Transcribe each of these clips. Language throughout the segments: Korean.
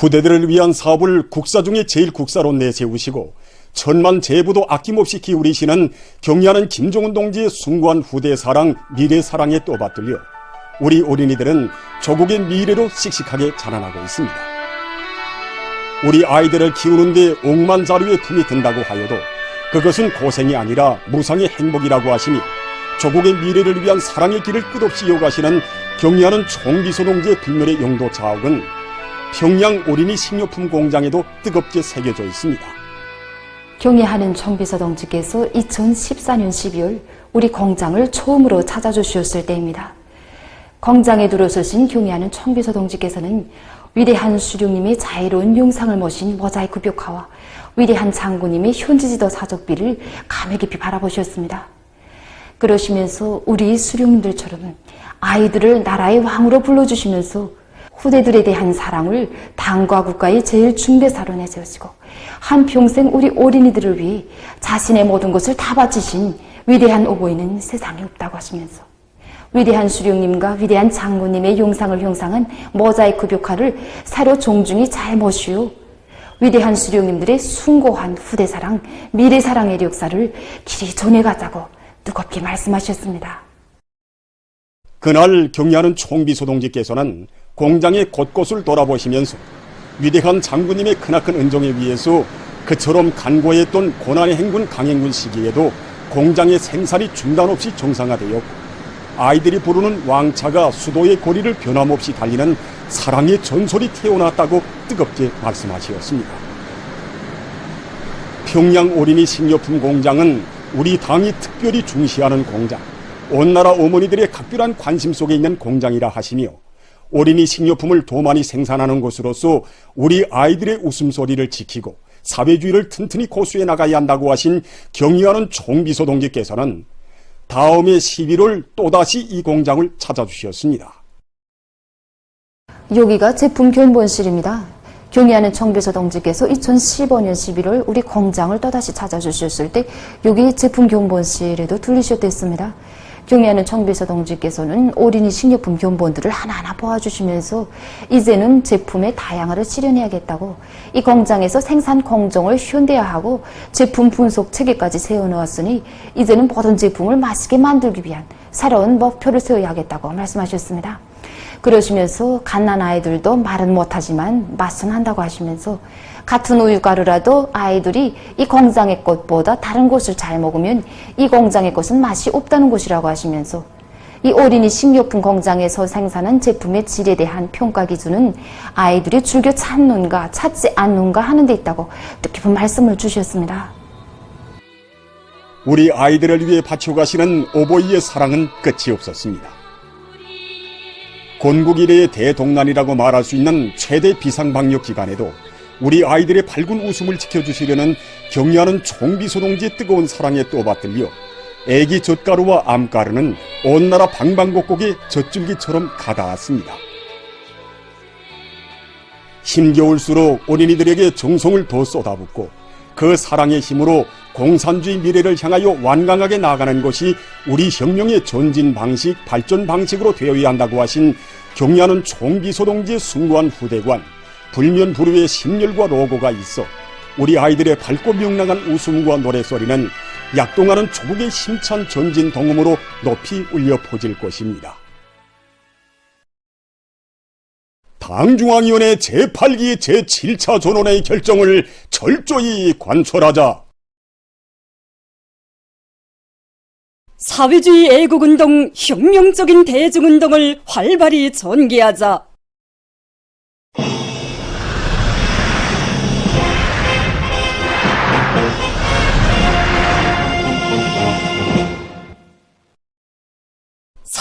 후대들을 위한 사업을 국사 중에 제일 국사로 내세우시고 천만 제부도 아낌없이 기울이시는 경의하는 김정은 동지의 숭고한 후대 사랑, 미래 사랑에 떠받들려 우리 어린이들은 조국의 미래로 씩씩하게 자라나고 있습니다. 우리 아이들을 키우는데 억만자루의 품이 든다고 하여도 그것은 고생이 아니라 무상의 행복이라고 하시니 조국의 미래를 위한 사랑의 길을 끝없이 이어가시는 경의하는 총비서 동지의 불멸의 영도 자욱은 평양 어린이 식료품 공장에도 뜨겁게 새겨져 있습니다. 경의하는 총비서 동지께서 2014년 12월 우리 공장을 처음으로 찾아주셨을 때입니다. 공장에 들어서신 경의하는 총비서 동지께서는 위대한 수령님의 자애로운 영상을 모신 모자이크 벽화와 위대한 장군님의 현지지도 사적비를 감회 깊이 바라보셨습니다. 그러시면서 우리 수령님들처럼 아이들을 나라의 왕으로 불러주시면서 후대들에 대한 사랑을 당과 국가의 제일 중대사로 내세우시고 한평생 우리 어린이들을 위해 자신의 모든 것을 다 바치신 위대한 어버이는 세상에 없다고 하시면서 위대한 수령님과 위대한 장군님의 영상을 형상한 모자이크 벽화를 새로 정중히 잘 모시오 위대한 수령님들의 숭고한 후대사랑, 미래사랑의 역사를 길이 전해가자고 뜨겁게 말씀하셨습니다. 그날 경의하는 총비서 동지께서는 공장의 곳곳을 돌아보시면서 위대한 장군님의 크나큰 은정에 의해서 그처럼 간고했던 고난의 행군 강행군 시기에도 공장의 생산이 중단 없이 정상화되었고 아이들이 부르는 왕차가 수도의 거리를 변함없이 달리는 사랑의 전설이 태어났다고 뜨겁게 말씀하셨습니다. 평양 어린이 식료품 공장은 우리 당이 특별히 중시하는 공장, 온 나라 어머니들의 각별한 관심 속에 있는 공장이라 하시며 어린이 식료품을 더 많이 생산하는 곳으로서 우리 아이들의 웃음소리를 지키고 사회주의를 튼튼히 고수해 나가야 한다고 하신 경의하는 총비서 동지께서는 다음해 11월 또다시 이 공장을 찾아주셨습니다. 여기가 제품 견본실입니다. 경의하는 총비서 동지께서 2015년 11월 우리 공장을 또다시 찾아주셨을 때 여기 제품 견본실에도 들리셨댔습니다. 경의하는 총비서 동지께서는 어린이 식료품 견본들을 하나하나 보아주시면서 이제는 제품의 다양화를 실현해야겠다고 이 공장에서 생산 공정을 현대화하고 제품 분석 체계까지 세워놓았으니 이제는 모든 제품을 맛있게 만들기 위한 새로운 목표를 세워야겠다고 말씀하셨습니다. 그러시면서 갓난 아이들도 말은 못하지만 맛은 한다고 하시면서 같은 우유가루라도 아이들이 이 공장의 것보다 다른 것을 잘 먹으면 이 공장의 것은 맛이 없다는 것이라고 하시면서 이 어린이 식료품 공장에서 생산한 제품의 질에 대한 평가 기준은 아이들이 즐겨 찾는가 찾지 않는가 하는 데 있다고 뜻깊은 말씀을 주셨습니다. 우리 아이들을 위해 바쳐가시는 어버이의 사랑은 끝이 없었습니다. 건국 이래의 대동난이라고 말할 수 있는 최대 비상방역 기간에도 우리 아이들의 밝은 웃음을 지켜주시려는 경의하는 총비서 동지의 뜨거운 사랑에 떠받들려 애기 젓가루와 암가루는 온 나라 방방곡곡에 젖줄기처럼 가닿았습니다. 힘겨울수록 어린이들에게 정성을 더 쏟아붓고 그 사랑의 힘으로 공산주의 미래를 향하여 완강하게 나아가는 것이 우리 혁명의 전진 방식, 발전 방식으로 되어야 한다고 하신 경의하는 총비서 동지의 숭고한 후대관, 불면불후의 심열과 로고가 있어 우리 아이들의 밝고 명랑한 웃음과 노래소리는 약동하는 조국의 힘찬 전진 동음으로 높이 울려 퍼질 것입니다. 당중앙위원회 제8기 제7차 전원의 결정을 철저히 관철하자. 사회주의 애국운동, 혁명적인 대중운동을 활발히 전개하자.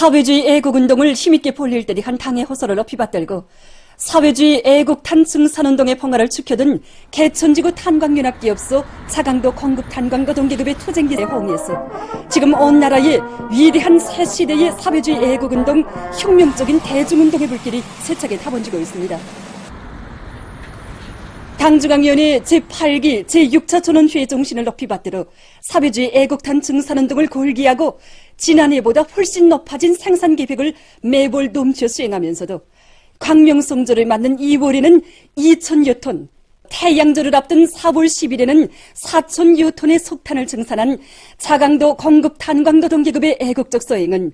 사회주의 애국운동을 힘있게 벌릴 때리 한 당의 호소를 높이 받들고 사회주의 애국 탄층산운동의 평화를 지켜둔 개천지구 탄광연합기업소 차강도 공급 탄광과 동계급의 투쟁기에 호응해서 지금 온 나라의 위대한 새 시대의 사회주의 애국운동, 혁명적인 대중운동의 불길이 세차게 타번지고 있습니다. 당중앙위원회 제8기 제6차 전원회의 정신을 높이 받들어 사회주의 애국탄 증산운동을 골기하고 지난해보다 훨씬 높아진 생산 계획을 매볼 넘쳐 수행하면서도 광명성조를 맞는 2월에는 2,000여 톤, 태양절을 앞둔 4월 10일에는 4,000여 톤의 석탄을 증산한 자강도 공급 탄광도 동계급의 애국적 서행은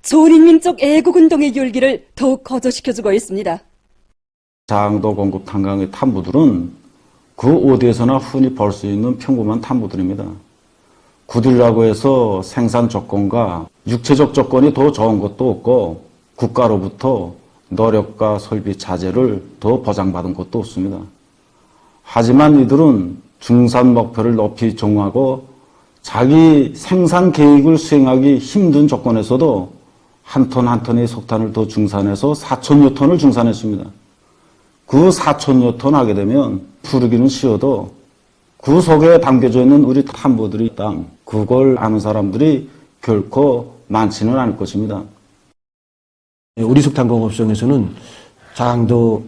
전인민족 애국운동의 열기를 더욱 거저시켜주고 있습니다. 자강도 공급 탄광의 탐부들은 그 어디에서나 흔히 볼 수 있는 평범한 탐부들입니다. 구들이라고 해서 생산 조건과 육체적 조건이 더 좋은 것도 없고 국가로부터 노력과 설비 자재를 더 보장받은 것도 없습니다. 하지만 이들은 중산 목표를 높이 정하고 자기 생산 계획을 수행하기 힘든 조건에서도 한 톤 한 톤의 석탄을 더 증산해서 4,000여 톤을 증산했습니다. 그 4,000여 톤 하게 되면 부르기는 쉬워도 그 속에 담겨져 있는 우리 탐부들의 땅, 그걸 아는 사람들이 결코 많지는 않을 것입니다. 우리 석탄공업성에서는 자강도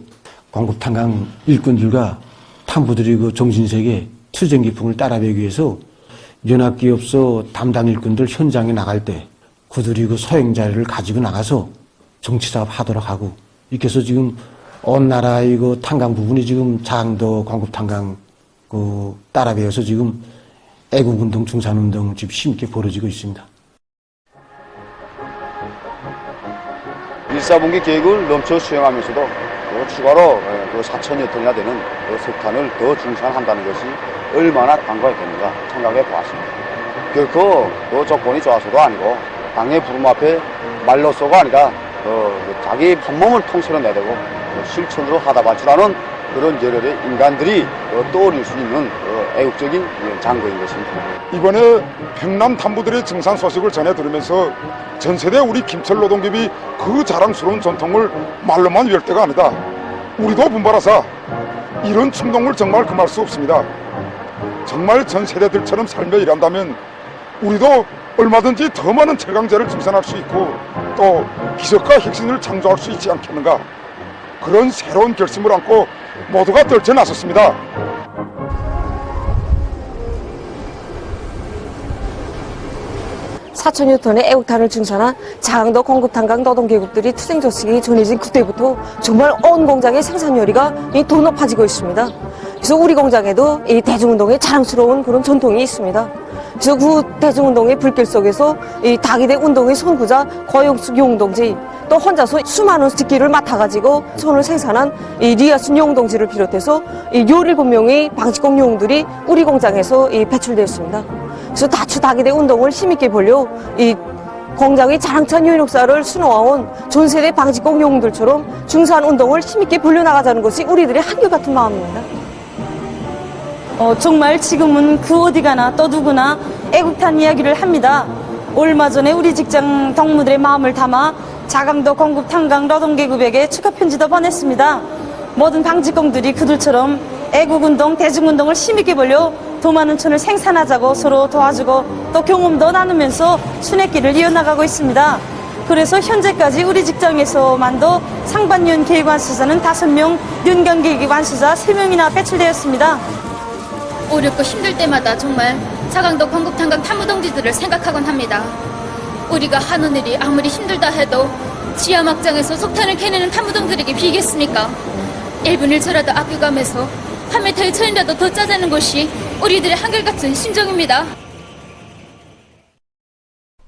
공급탄광 일꾼들과 탐부들이 그 정신세계 투쟁기풍을 따라가기 위해서 연합기업소 담당 일꾼들 현장에 나갈 때 그들이 그 소행자를 가지고 나가서 정치사업 하도록 하고 이렇게 해서 지금 온 나라의 그 탄광 부분이 지금 자강도 공급탄광 그 따라가서 지금 애국운동, 중산운동 지금 힘있게 벌어지고 있습니다. 1·4분기 계획을 넘쳐 수행하면서도 추가로 4,000여 톤이나 되는 석탄을 더 증산한다는 것이 얼마나 간과해야 되는가 생각해 보았습니다. 결코 조건이 좋아서도 아니고 당의 부름 앞에 말로서가 아니라 자기 한 몸을 통째로 내대고 실천으로 하다 바치라는 그런 열혈의 인간들이 떠올릴 수 있는 애국적인 장거인 것입니다. 이번에 평남 탐부들의 증산 소식을 전해 들으면서 전 세대 우리 김철 노동계비 그 자랑스러운 전통을 말로만 외울 때가 아니다. 우리도 분발하사 이런 충동을 정말 금할 수 없습니다. 정말 전 세대들처럼 살며 일한다면 우리도 얼마든지 더 많은 철강제를 증산할 수 있고 또 기적과 혁신을 창조할 수 있지 않겠는가. 그런 새로운 결심을 안고 모두가 떨쳐 나섰습니다. (4,000여) 톤의 애국탄을 증산한 자강도 공급탄광 노동계급들이 투쟁 조직이 전해진 그때부터 정말 온 공장의 생산열이가 더 높아지고 있습니다. 그래서 우리 공장에도 이 대중운동의 자랑스러운 그런 전통이 있습니다. 그래서 그 대중운동의 불길 속에서 이 다기대 운동의 선구자 고영숙 용동지, 또 혼자서 수많은 직기를 맡아가지고 손을 생산한 이 리아순 용동지를 비롯해서 이 17명의 방직工용들이 우리 공장에서 배출되었습니다. 그래서 다추다기대 운동을 힘있게 벌려 이 공장의 자랑찬 현역사를 수놓아온 전세대 방직工용들처럼 중산운동을 힘있게 벌려나가자는 것이 우리들의 한결같은 마음입니다. 정말 지금은 그 어디 가나 또 누구나 애국탄 이야기를 합니다. 얼마 전에 우리 직장 동무들의 마음을 담아 자강도 공급탄광 노동계급에게 축하 편지도 보냈습니다. 모든 방직공들이 그들처럼 애국운동, 대중운동을 힘있게 벌려 더 많은 촌을 생산하자고 서로 도와주고 또 경험도 나누면서 순회길을 이어나가고 있습니다. 그래서 현재까지 우리 직장에서만도 상반년 계획완수자는 5명, 연간 계획완수자 3명이나 배출되었습니다. 어렵고 힘들 때마다 정말 자강도 공급탄광 탐무동지들을 생각하곤 합니다. 우리가 하는 일이 아무리 힘들다 해도 지하 막장에서 석탄을 캐내는 탐무동들에게 비겠습니까? 1분 1초라도 아껴가면서 한 메타의 천이라도 더 짜자는 것이 우리들의 한결같은 심정입니다.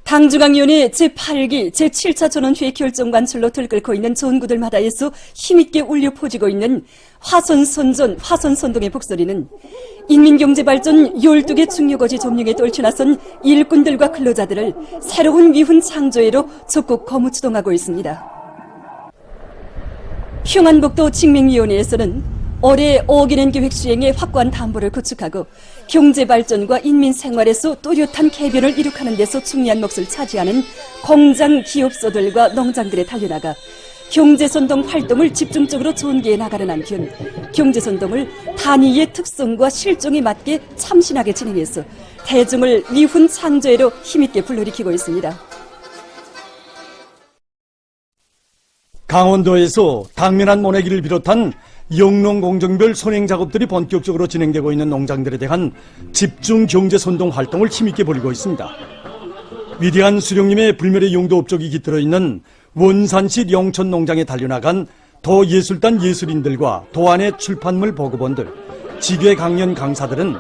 당중앙위원회 제8기 제7차 전원회의 결정관철로 들끓고 있는 전구들마다에서 힘있게 울려 퍼지고 있는 화선선전, 화선선동의 목소리는 인민경제발전 12개 중요거지 점령에 떨쳐나선 일꾼들과 근로자들을 새로운 위훈 창조회로 적극 거무추동하고 있습니다. 평안북도 직맹위원회에서는 올해 5억 년 계획 수행에 확고한 담보를 구축하고 경제발전과 인민생활에서 또렷한 개변을 이룩하는 데서 중요한 몫을 차지하는 공장, 기업소들과 농장들에 달려나가 경제선동 활동을 집중적으로 전개해 나가는 한편 경제선동을 단위의 특성과 실종에 맞게 참신하게 진행해서 대중을 미훈 창조회로 힘있게 불러일으키고 있습니다. 강원도에서 당면한 모내기를 비롯한 영농공정별 선행 작업들이 본격적으로 진행되고 있는 농장들에 대한 집중 경제 선동 활동을 힘있게 벌이고 있습니다. 위대한 수령님의 불멸의 용도 업적이 깃들어 있는 원산시 영천 농장에 달려나간 도예술단 예술인들과 도안의 출판물 보급원들, 지괴 강연 강사들은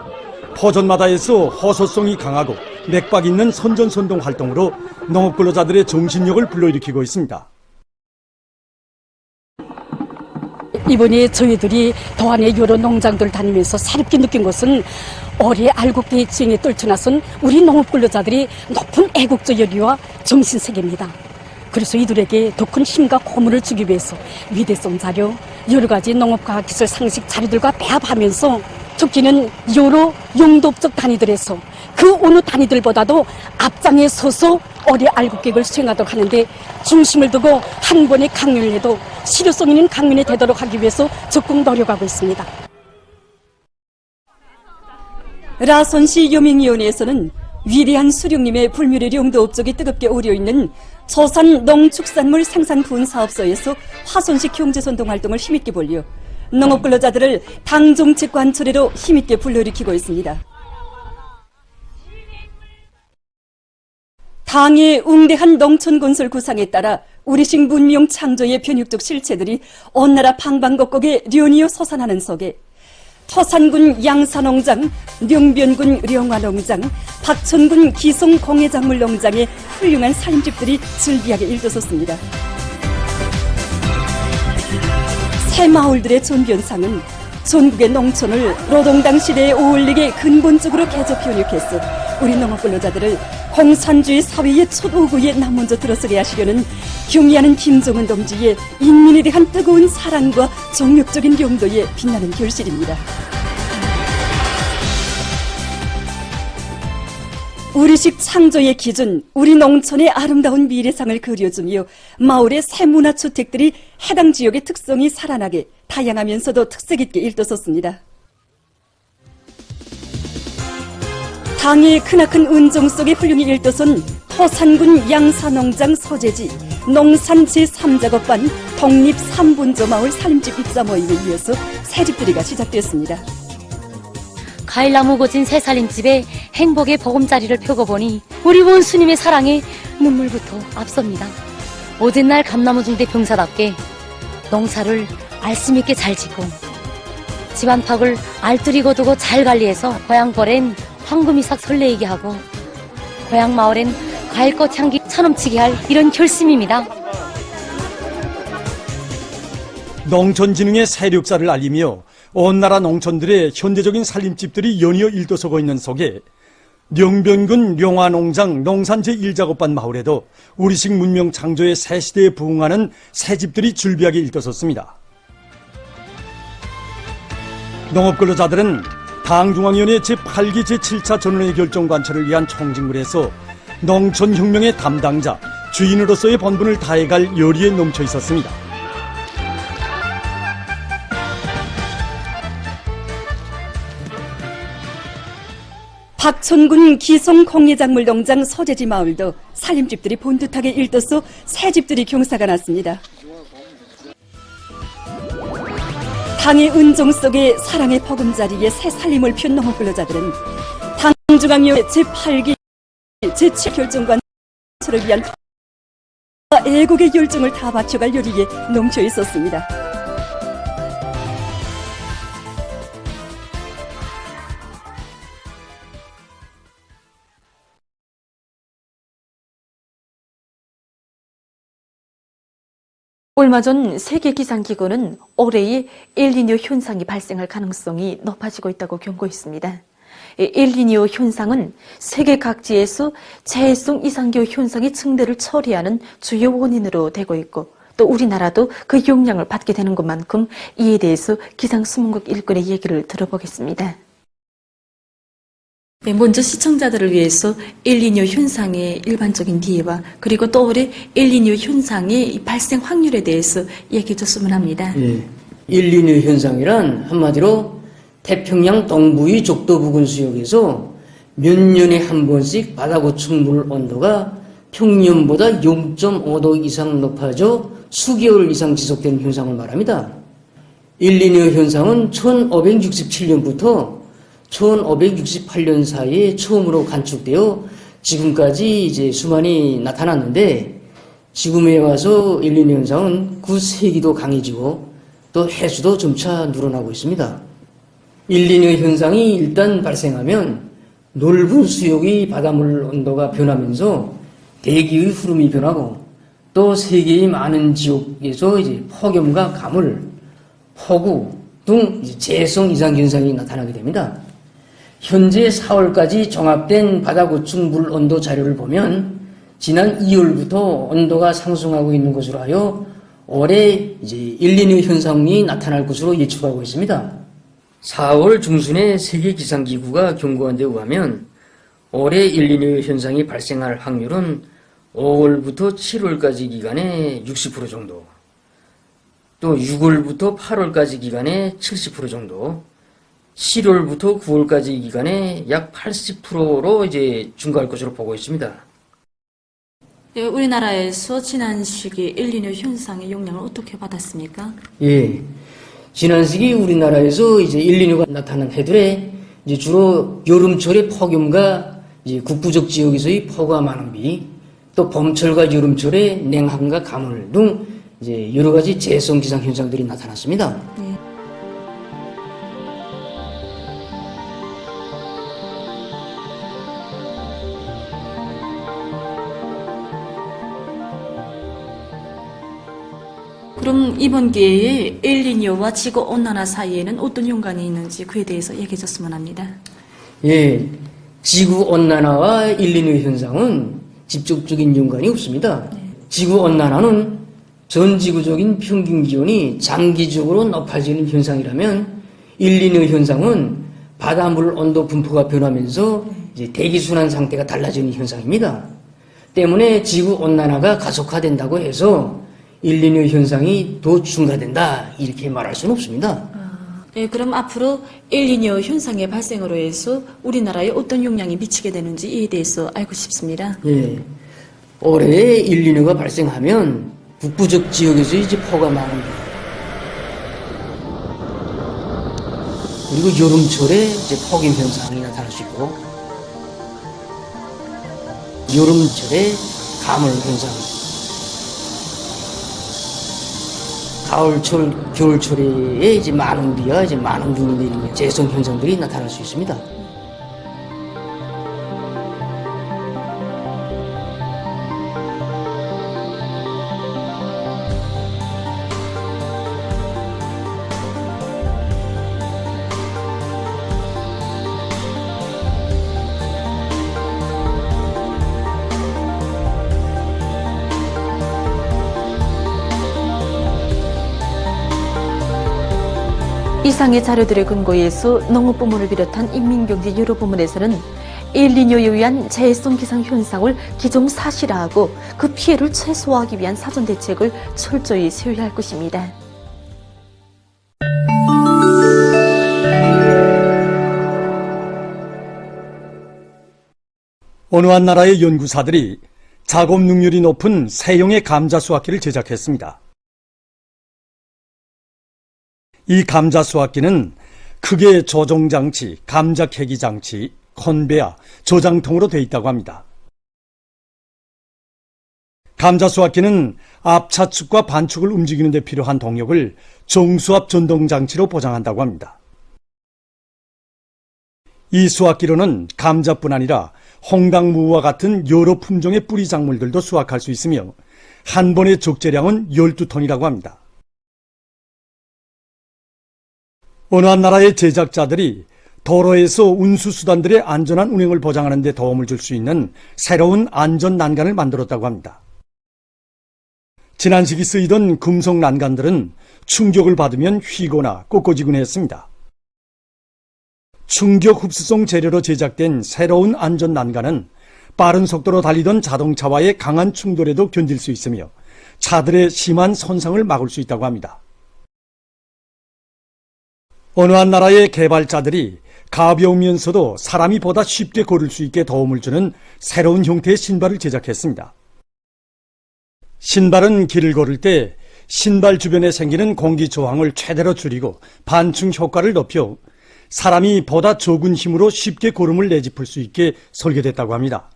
포전마다에서 호소성이 강하고 맥박 있는 선전선동 활동으로 농업근로자들의 정신력을 불러일으키고 있습니다. 이번에 저희들이 도안의 여러 농장들 다니면서 새롭게 느낀 것은 올해 알곡대의 지형에 떨쳐나선 우리 농업근로자들이 높은 애국적 열의와 정신세계입니다. 그래서 이들에게 더 큰 힘과 고문을 주기 위해서 위대성 자료, 여러 가지 농업과학기술 상식 자료들과 배합하면서 특히는 여러 용도업적 단위들에서 그 어느 단위들보다도 앞장에 서서 올해 알곡계획을 수행하도록 하는데 중심을 두고 한 번에 강연을 해도 실효성 있는 강연이 되도록 하기 위해서 적극 노력하고 있습니다. 라선시 요민위원회에서는 위대한 수령님의 불멸의 용도업적이 뜨겁게 오려있는 저산 농축산물 생산부은 사업소에서 화손식 경제선동 활동을 힘있게 벌려 농업근로자들을 당정책 관철회로 힘있게 불러일으키고 있습니다. 당의 웅대한 농촌건설 구상에 따라 우리식 문명 창조의 변혁적 실체들이 온 나라 방방곡곡에 련이어 솟아나는 속에 터산군 양산농장, 명변군 령화농장, 박천군 기송 공예작물농장의 훌륭한 살림집들이 즐비하게 일도섰습니다. 새 마을들의 전변상은 전국의 농촌을 노동당 시대에 어울리게 근본적으로 개조 변혁해서 우리 농업근로자들을 공산주의 사회의 첫5구에 남먼저 들어서게 하시려는 경의하는 김정은 동지의 인민에 대한 뜨거운 사랑과 정력적인 용도에 빛나는 결실입니다. 우리식 창조의 기준, 우리 농촌의 아름다운 미래상을 그려주며 마을의 새 문화주택들이 해당 지역의 특성이 살아나게 다양하면서도 특색 있게 일도섰습니다. 당의 크나큰 은종 속에 훌륭히 일도선 토산군 양산농장 소재지 농산 제3작업반 독립 3분조 마을 살림집 입사 모임에 이어서 새집들이가 시작됐습니다. 과일나무 고진 새 살림집에 행복의 보금자리를 펴고 보니 우리 원수님의 사랑에 눈물부터 앞섭니다. 오전날 감나무 중대 병사답게 농사를 알씀있게 잘 짓고 집안팍을 알뜰히고 두고 잘 관리해서 고향벌엔 황금이삭 설레이게 하고 고향 마을엔 과일꽃 향기 차넘치게 할 이런 결심입니다. 농촌진흥의 세력사를 알리며 온 나라 농촌들의 현대적인 살림집들이 연이어 일도서고 있는 속에 명변군 령화농장 농산 제1작업반 마을에도 우리식 문명 창조의 새 시대에 부응하는 새집들이 줄비하게 일도섰습니다. 농업근로자들은 당중앙위원회 제8기 제7차 전원의 결정 관철을 위한 총직물에서 농촌혁명의 담당자, 주인으로서의 본분을 다해갈 열의에 넘쳐 있었습니다. 박천군 기송 공예작물농장 소재지 마을도 살림집들이 본듯하게 일떠서 새집들이 경사가 났습니다. 당의 은종 속에 사랑의 보금자리에 새 살림을 편 농업근로자들은 당중앙위원회 제8기 제7 결정관철을 위한 애국의 열정을 다 바쳐갈 열의에 넘쳐 있었습니다. 얼마 전 세계기상기구는 올해의 엘니뇨 현상이 발생할 가능성이 높아지고 있다고 경고했습니다. 엘니뇨 현상은 세계 각지에서 재해성 이상기후 현상의 증대를 처리하는 주요 원인으로 되고 있고 또 우리나라도 그 영향을 받게 되는 것만큼 이에 대해서 기상수문국 일꾼의 얘기를 들어보겠습니다. 먼저 시청자들을 위해서 엘니뇨 현상의 일반적인 이해와 그리고 또 올해 엘니뇨 현상의 발생 확률에 대해서 얘기해 줬으면 합니다. 엘니뇨 현상이란 한마디로 태평양 동부의 적도 부근 수역에서 몇 년에 한 번씩 바다고층 물 온도가 평년보다 0.5도 이상 높아져 수개월 이상 지속되는 현상을 말합니다. 엘니뇨 현상은 1567년부터 1568년 사이에 처음으로 관측되어 지금까지 이제 수만이 나타났는데 지금에 와서 엘니뇨 현상은 그 세기도 강해지고 또 해수도 점차 늘어나고 있습니다. 엘니뇨 현상이 일단 발생하면 넓은 수역의 바닷물 온도가 변하면서 대기의 흐름이 변하고 또 세계의 많은 지역에서 이제 폭염과 가물, 폭우 등 재해성 이상 현상이 나타나게 됩니다. 현재 4월까지 종합된 바다구축 물 온도 자료를 보면 지난 2월부터 온도가 상승하고 있는 것으로 하여 올해 이제 엘니뇨 현상이 나타날 것으로 예측하고 있습니다. 4월 중순에 세계기상기구가 경고한 데 의하면 올해 엘니뇨 현상이 발생할 확률은 5월부터 7월까지 기간에 60% 정도, 또 6월부터 8월까지 기간에 70% 정도, 7월부터 9월까지 기간에 약 80%로 이제 증가할 것으로 보고 있습니다. 네, 우리나라에서 지난 시기 엘니뇨 현상의 영향을 어떻게 받았습니까? 예. 지난 시기 우리나라에서 이제 엘니뇨가 나타난 해들에 이제 주로 여름철의 폭염과 이제 북부적 지역에서의 폭우가 많은 비, 또 봄철과 여름철에 냉함과 가물 등 이제 여러 가지 재해성 기상 현상들이 나타났습니다. 네. 그럼 이번 기회에 엘니뇨와 지구 온난화 사이에는 어떤 연관이 있는지 그에 대해서 얘기해 줬으면 합니다. 예, 지구 온난화와 엘니뇨 현상은 직접적인 연관이 없습니다. 지구 온난화는 전 지구적인 평균 기온이 장기적으로 높아지는 현상이라면 엘니뇨 현상은 바닷물 온도 분포가 변하면서 이제 대기 순환 상태가 달라지는 현상입니다. 때문에 지구 온난화가 가속화된다고 해서 엘니뇨 현상이 더 증가된다 이렇게 말할 수는 없습니다. 네, 그럼 앞으로 엘니뇨 현상의 발생으로 해서 우리나라에 어떤 영향이 미치게 되는지 이에 대해서 알고 싶습니다. 예, 올해 엘니뇨가 발생하면 북부적 지역에서 이제 폭우가 많은 그리고 여름철에 이제 폭염 현상이 나타날 수 있고 여름철에 가물 현상, 가을철, 겨울철에 이제 많은 비와 이제 많은 눈이 내리는 재해성 현상들이 나타날 수 있습니다. 이상의 자료들의 근거에서 농업부문을 비롯한 인민경제 여러 부문에서는 엘니뇨에 의한 재해성 기상 현상을 기존 사실화하고 그 피해를 최소화하기 위한 사전 대책을 철저히 세워야 할 것입니다. 어느 한 나라의 연구사들이 작업 능률이 높은 새형의 감자 수확기를 제작했습니다. 이 감자 수확기는 크게 조종장치, 감자 캐기 장치, 컨베야, 저장통으로 되어 있다고 합니다. 감자 수확기는 앞차축과 반축을 움직이는 데 필요한 동력을 정수압 전동장치로 보장한다고 합니다. 이 수확기로는 감자뿐 아니라 홍당무와 같은 여러 품종의 뿌리 작물들도 수확할 수 있으며 한 번의 적재량은 12톤이라고 합니다. 어느 한 나라의 제작자들이 도로에서 운수수단들의 안전한 운행을 보장하는 데 도움을 줄 수 있는 새로운 안전 난간을 만들었다고 합니다. 지난 시기 쓰이던 금속 난간들은 충격을 받으면 휘거나 꺾어지곤 했습니다. 충격 흡수성 재료로 제작된 새로운 안전 난간은 빠른 속도로 달리던 자동차와의 강한 충돌에도 견딜 수 있으며 차들의 심한 손상을 막을 수 있다고 합니다. 어느 한 나라의 개발자들이 가벼우면서도 사람이 보다 쉽게 걸을 수 있게 도움을 주는 새로운 형태의 신발을 제작했습니다. 신발은 길을 걸을 때 신발 주변에 생기는 공기 저항을 최대로 줄이고 반충 효과를 높여 사람이 보다 적은 힘으로 쉽게 걸음을 내짚을 수 있게 설계됐다고 합니다.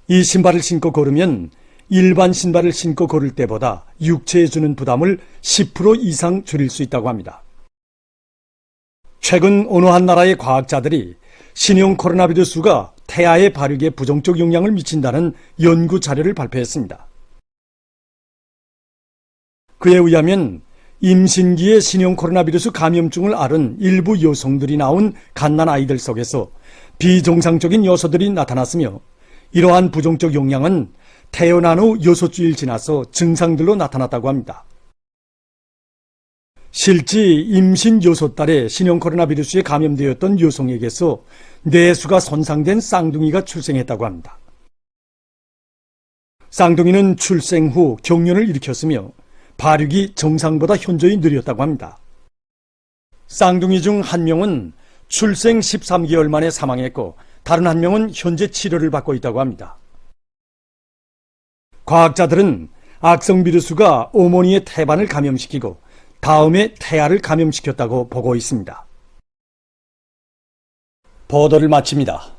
이 신발을 신고 걸으면 일반 신발을 신고 걸을 때보다 육체에 주는 부담을 10% 이상 줄일 수 있다고 합니다. 최근 어느 한 나라의 과학자들이 신형 코로나 바이러스가 태아의 발육에 부정적 영향을 미친다는 연구 자료를 발표했습니다. 그에 의하면 임신기에 신형 코로나 바이러스 감염증을 앓은 일부 여성들이 낳은 갓난 아이들 속에서 비정상적인 요소들이 나타났으며, 이러한 부정적 영향은 태어난 후 6주일 지나서 증상들로 나타났다고 합니다. 실제 임신 6달에 신형 코로나 바이러스에 감염되었던 여성에게서 뇌수가 손상된 쌍둥이가 출생했다고 합니다. 쌍둥이는 출생 후 경련을 일으켰으며 발육이 정상보다 현저히 느렸다고 합니다. 쌍둥이 중 한 명은 출생 13개월 만에 사망했고, 다른 한 명은 현재 치료를 받고 있다고 합니다. 과학자들은 악성 바이러스가 어머니의 태반을 감염시키고 다음에 태아를 감염시켰다고 보고 있습니다. 보도를 마칩니다.